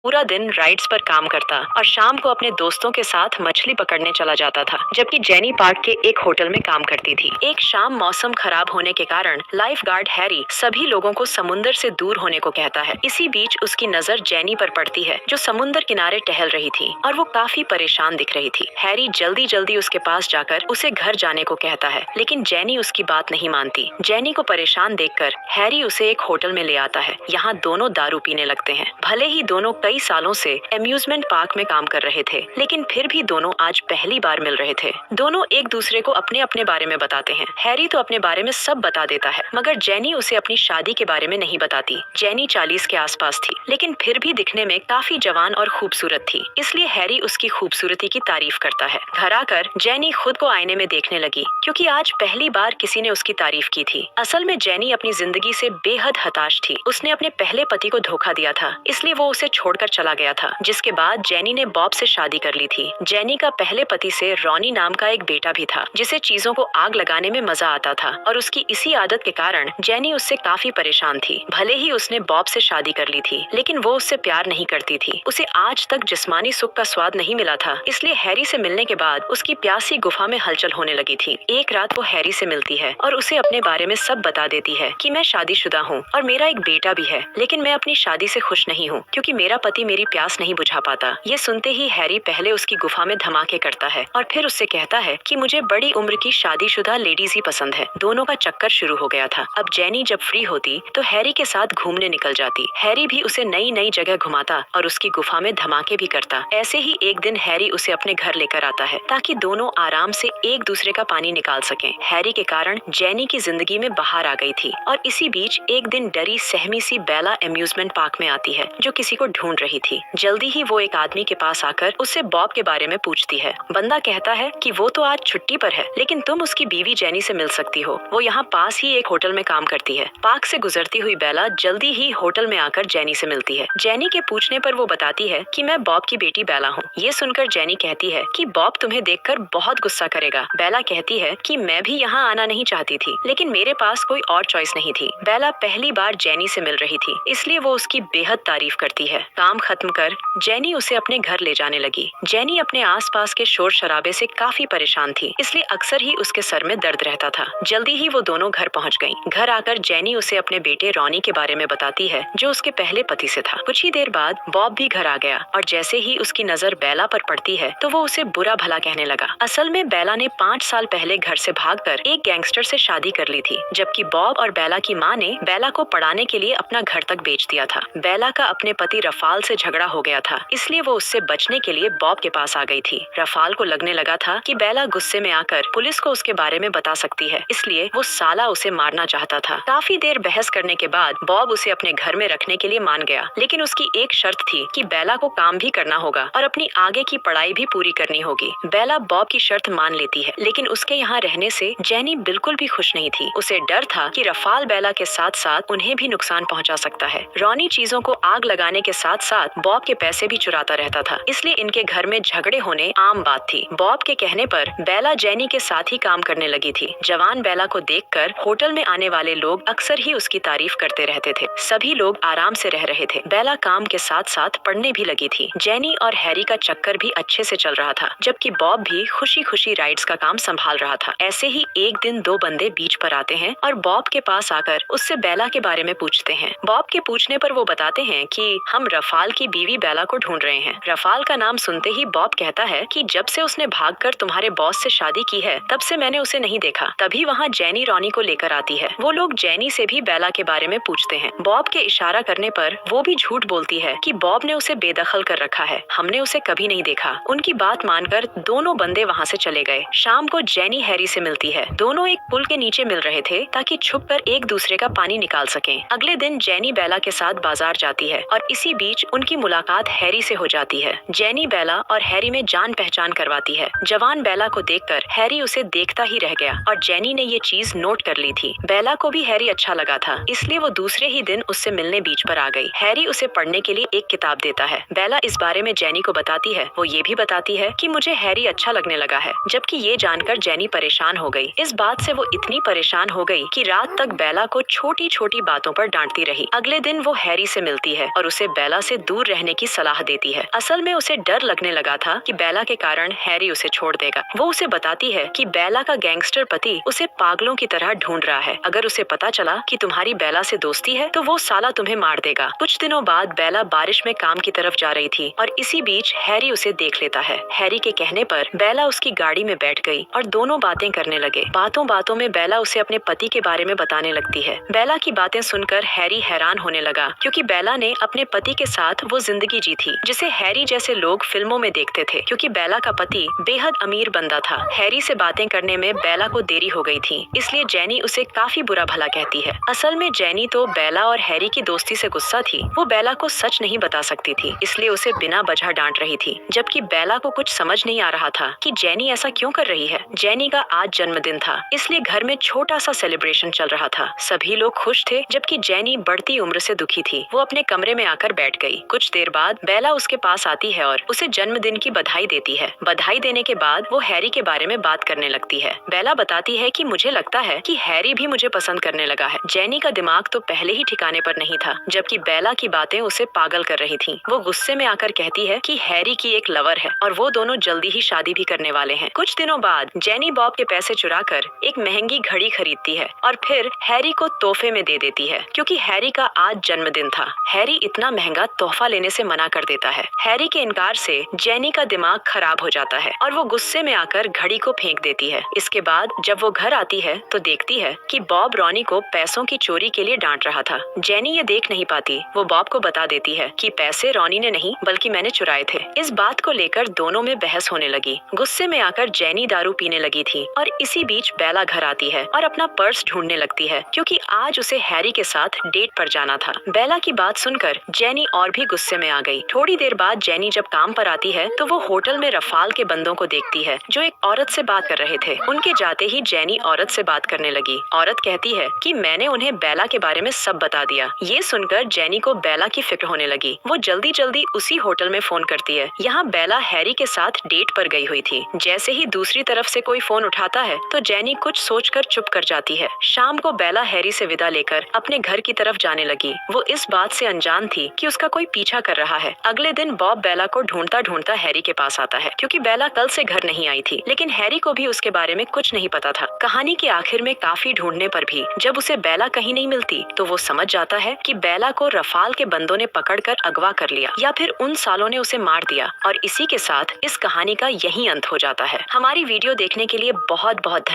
पूरा दिन राइड्स पर काम करता और शाम को अपने दोस्तों के साथ मछली पकड़ने चला जाता था, जबकि जेनी पार्क के एक होटल में काम करती थी। एक शाम मौसम खराब होने के कारण लाइफ गार्ड हैरी सभी लोगों को समुद्र से दूर होने को कहता है। इसी बीच उसकी नजर जेनी पर पड़ती है, जो समुद्र किनारे टहल रही थी और वो काफी परेशान दिख रही थी। हैरी जल्दी जल्दी उसके पास जाकर उसे घर जाने को कहता है, लेकिन जेनी उसकी बात नहीं मानती। जेनी को परेशान देखकर हैरी उसे एक होटल में ले आता है। यहाँ दोनों दारू पीने लगते हैं। भले ही दोनों कई सालों से एम्यूजमेंट पार्क में काम कर रहे थे, लेकिन फिर भी दोनों आज पहली बार मिल रहे थे। दोनों एक दूसरे को अपने अपने बारे में बताते हैं। हैरी तो अपने बारे में सब बता देता है, मगर जेनी उसे अपनी शादी के बारे में नहीं बताती। जेनी 40 के आसपास थी, लेकिन फिर भी दिखने में काफी जवान और खूबसूरत थी, इसलिए हैरी उसकी खूबसूरती की तारीफ करता है। घर आकर जेनी खुद को आईने में देखने लगी, क्योंकि आज पहली बार किसी ने उसकी तारीफ की थी। असल में जेनी अपनी जिंदगी से बेहद हताश थी। उसने अपने पहले पति को धोखा दिया था, इसलिए वो उसे छोड़कर चला गया था, जिसके बाद जेनी ने बॉब से शादी कर ली थी। जेनी का पहले पति से रॉनी नाम का एक बेटा भी था, जिसे चीजों को आग लगाने में मजा आता था, और उसकी इसी आदत के कारण जेनी उससे काफी परेशान थी। भले ही उसने बॉब से शादी कर ली थी, लेकिन वो उससे प्यार नहीं करती थी। उसे आज तक जिस्मानी सुख का स्वाद नहीं मिला था, इसलिए हैरी से मिलने के बाद उसकी प्यासी गुफा में हलचल होने लगी थी। एक रात वो हैरी से मिलती है और उसे अपने बारे में सब बता देती है कि मैं शादीशुदा हूँ और मेरा एक बेटा भी है, लेकिन मैं अपनी शादी से खुश नहीं हूँ, क्योंकि मेरा पति मेरी प्यास नहीं बुझा पाता। ये सुनते ही हैरी पहले उसकी गुफा में धमाके करता है और फिर उससे कहता है कि मुझे बड़ी उम्र की शादीशुदा लेडीज ही पसंद है। दोनों का चक्कर शुरू हो गया था। अब जेनी जब फ्री होती तो हैरी के साथ घूमने निकल जाती। हैरी भी उसे नई नई जगह घुमाता और उसकी गुफा में धमाके भी करता। ऐसे ही एक दिन हैरी उसे अपने घर लेकर आता है, ताकि दोनों आराम से एक दूसरे का पानी निकाल सकें। हैरी के कारण जेनी की जिंदगी में बाहर आ गई थी, और इसी बीच एक दिन डरी सहमी सी बेला एम्यूजमेंट पार्क में आती है, जो किसी को ढूंढ रही थी। जल्दी ही वो एक आदमी के पास आकर उससे बॉब के बारे में पूछती है। बंदा कहता है कि वो तो आज छुट्टी पर है, लेकिन तुम उसकी बीवी जेनी से मिल सकती हो। वो यहाँ पास ही एक होटल में काम करती है। पार्क से गुजरती हुई बेला जल्दी ही होटल में आकर जेनी से मिलती है। जेनी के पूछने पर वो बताती है कि मैं बॉब की बेटी बेला हूँ। ये सुनकर जेनी कहती है कि बॉब तुम्हें देखकर बहुत गुस्सा करेगा। बेला कहती है कि मैं भी यहाँ आना नहीं चाहती थी, लेकिन मेरे पास कोई और चॉइस नहीं थी। बेला पहली बार जेनी से मिल रही थी, इसलिए वो उसकी बेहद तारीफ करती है। काम खत्म कर जेनी उसे अपने घर ले जाने लगी। जेनी अपने आसपास के शोर शराबे से काफी परेशान थी, इसलिए अक्सर ही उसके सर में दर्द रहता था। जल्दी ही वो दोनों घर पहुंच गईं। घर आकर जेनी उसे अपने बेटे रॉनी के बारे में बताती है, जो उसके पहले पति से था। कुछ ही देर बाद बॉब भी घर आ गया, और जैसे ही उसकी नजर बेला पर पड़ती है तो वो उसे बुरा भला कहने लगा। असल में बेला ने 5 साल पहले घर से भागकर एक गैंगस्टर से शादी कर ली थी, जबकि बॉब और बेला की माँ ने बेला को पढ़ाने के लिए अपना घर तक बेच दिया था। बेला का अपने पति रफाल से झगड़ा हो गया था, इसलिए वो उससे बचने के लिए बॉब के पास आ गई थी। रफाल को लगने लगा था कि बेला गुस्से में आकर पुलिस को उसके बारे में बता सकती है, इसलिए वो साला उसे मारना चाहता था। काफी देर बहस करने के बाद बॉब उसे अपने घर में रखने के लिए मान गया, लेकिन उसकी एक शर्त थी कि बेला को काम भी करना होगा और अपनी आगे की पढ़ाई भी पूरी करनी होगी। बेला बॉब की शर्त मान लेती है, लेकिन उसके यहाँ रहने से जेनी बिल्कुल भी खुश नहीं थी। उसे डर था कि रफाल बेला के साथ साथ उन्हें भी नुकसान पहुँचा सकता है। रॉनी चीजों को आग लगाने के साथ साथ बॉब के पैसे भी चुराता रहता था, इसलिए इनके घर में झगड़े होने आम बात थी। बॉब के कहने पर बेला जेनी के साथ ही काम करने लगी थी। जवान बेला को देखकर होटल में आने वाले लोग अक्सर ही उसकी तारीफ करते रहते थे। सभी लोग आराम से रह रहे थे। बेला काम के साथ साथ पढ़ने भी लगी थी। जेनी और हैरी का चक्कर भी अच्छे से चल रहा था, जबकि बॉब भी खुशी खुशी राइड्स का काम संभाल रहा था। ऐसे ही एक दिन 2 बंदे बीच पर आते हैं और बॉब के पास आकर उससे बेला के बारे में पूछते हैं। बॉब के पूछने पर वो बताते हैं कि हम रफाल की बीवी बेला को ढूंढ रहे हैं। रफाल का नाम सुनते ही बॉब कहता है कि जब से उसने भागकर तुम्हारे बॉस से शादी की है, तब से मैंने उसे नहीं देखा। तभी वहाँ जेनी रॉनी को लेकर आती है। वो लोग जेनी से भी बेला के बारे में पूछते हैं। बॉब के इशारा करने पर वो भी झूठ बोलती है कि बॉब ने उसे बेदखल कर रखा है, हमने उसे कभी नहीं देखा। उनकी बात मानकर दोनों बंदे वहाँ से चले गए। शाम को जेनी हैरी से मिलती है। दोनों एक पुल के नीचे मिल रहे थे, ताकि छुपकर एक दूसरे का पानी निकाल सकें। अगले दिन जेनी बेला के साथ बाजार जाती है, और इसी बीच उनकी मुलाकात हैरी से हो जाती है। जेनी बेला और हैरी में जान पहचान करवाती है। जवान बेला को देखकर हैरी उसे देखता ही रह गया, और जेनी ने ये चीज नोट कर ली थी। बेला को भी हैरी अच्छा लगा था, इसलिए वो दूसरे ही दिन उससे मिलने बीच पर आ गई। हैरी उसे पढ़ने के लिए एक किताब देता है। बेला इस बारे में जेनी को बताती है। वो ये भी बताती है कि मुझे हैरी अच्छा लगने लगा है, जबकि ये जानकर जेनी परेशान हो गई। इस बात से वो इतनी परेशान हो गई कि रात तक बेला को छोटी छोटी बातों पर डांटती रही। अगले दिन वो हैरी से मिलती है और उसे बेला से दूर रहने की सलाह देती है। असल में उसे डर लगने लगा था कि बेला के कारण हैरी उसे छोड़ देगा। वो उसे बताती है कि बेला का गैंगस्टर पति उसे पागलों की तरह ढूंढ रहा है। अगर उसे पता चला कि तुम्हारी बेला से दोस्ती है तो वो साला तुम्हें मार देगा। कुछ दिनों बाद बेला बारिश में काम की तरफ जा रही थी और इसी बीच हैरी उसे देख लेता है। हैरी के कहने पर बेला उसकी गाड़ी में बैठ गई और दोनों बातें करने लगे। बातों बातों में बेला उसे अपने पति के बारे में बताने लगती है। बेला की बातें सुनकर हैरी हैरान होने लगा, क्योंकि बेला ने अपने पति के साथ वो जिंदगी जी थी जिसे हैरी जैसे लोग फिल्मों में देखते थे। क्योंकि बेला का पति बेहद अमीर बंदा था। हैरी से बातें करने में बेला को देरी हो गई थी, इसलिए जेनी उसे काफी बुरा भला कहती है। असल में जेनी तो बेला और हैरी की दोस्ती से गुस्सा थी। वो बेला को सच नहीं बता सकती थी, इसलिए उसे बिना वजह डांट रही थी, जबकि बेला को कुछ समझ नहीं आ रहा था कि जेनी ऐसा क्यों कर रही है। जेनी का आज जन्मदिन था, इसलिए घर में छोटा सा सेलिब्रेशन चल रहा था। सभी लोग खुश थे, जबकि जेनी बढ़ती उम्र से दुखी थी। वो अपने कमरे में आकर बैठ गई। कुछ देर बाद बेला उसके पास आती है और उसे जन्मदिन की बधाई देती है। बधाई देने के बाद वो हैरी के बारे में बात करने लगती है। बेला बताती है कि मुझे लगता है कि हैरी भी मुझे पसंद करने लगा है। जेनी का दिमाग तो पहले ही ठिकाने पर नहीं था, जबकि बेला की बातें उसे पागल कर रही थी। वो गुस्से में आकर कहती है कि हैरी की एक लवर है और वो दोनों जल्दी ही शादी भी करने वाले हैं। कुछ दिनों बाद जेनी बॉब के पैसे चुराकर एक महंगी घड़ी खरीदती है और फिर हैरी को तोहफे में दे देती है, क्योंकि हैरी का आज जन्मदिन था। हैरी इतना महंगा तोहफा लेने से मना कर देता है। हैरी के इनकार से जेनी का दिमाग खराब हो जाता है और वो गुस्से में आकर घड़ी को फेंक देती है। इसके बाद जब वो घर आती है तो देखती है कि बॉब रॉनी को पैसों की चोरी के लिए डांट रहा था। जेनी ये देख नहीं पाती। वो बॉब को बता देती है कि पैसे रॉनी ने नहीं बल्कि मैंने चुराए थे। इस बात को लेकर दोनों में बहस होने लगी। गुस्से में आकर जेनी दारू पीने लगी थी और इसी बीच बेला घर आती है और अपना पर्स ढूंढने लगती है, क्योंकि आज उसे हैरी के साथ डेट पर जाना था। बेला की बात सुनकर जेनी और भी गुस्से में आ गई। थोड़ी देर बाद जेनी जब काम पर आती है तो वो होटल में रफाल के बंदों को देखती है जो एक औरत से बात कर रहे थे। उनके जाते ही जेनी औरत से बात करने लगी। औरत कहती है कि मैंने उन्हें बेला के बारे में सब बता दिया। ये सुनकर जेनी को बेला की फिक्र होने लगी। वो जल्दी जल्दी उसी होटल में फोन करती है। यहाँ बेला हैरी के साथ डेट पर गई हुई थी। जैसे ही दूसरी तरफ से कोई फोन उठाता है तो जेनी कुछ सोचकर चुप कर जाती है। शाम को बेला हैरी से विदा लेकर अपने घर की तरफ जाने लगी। वो इस बात से अनजान थी कि उसका कोई पीछा कर रहा है। अगले दिन बॉब बेला को ढूंढता ढूंढता हैरी के पास आता है, क्योंकि बेला कल से घर नहीं आई थी। लेकिन हैरी को भी उसके बारे में कुछ नहीं पता था। कहानी के आखिर में काफी ढूंढने पर भी जब उसे बेला कहीं नहीं मिलती तो वो समझ जाता है कि बेला को रफाल के बंदों ने पकड़कर अगवा कर लिया या फिर उन सालों ने उसे मार दिया। और इसी के साथ इस कहानी का यही अंत हो जाता है। हमारी वीडियो देखने के लिए बहुत बहुत धन्यवाद।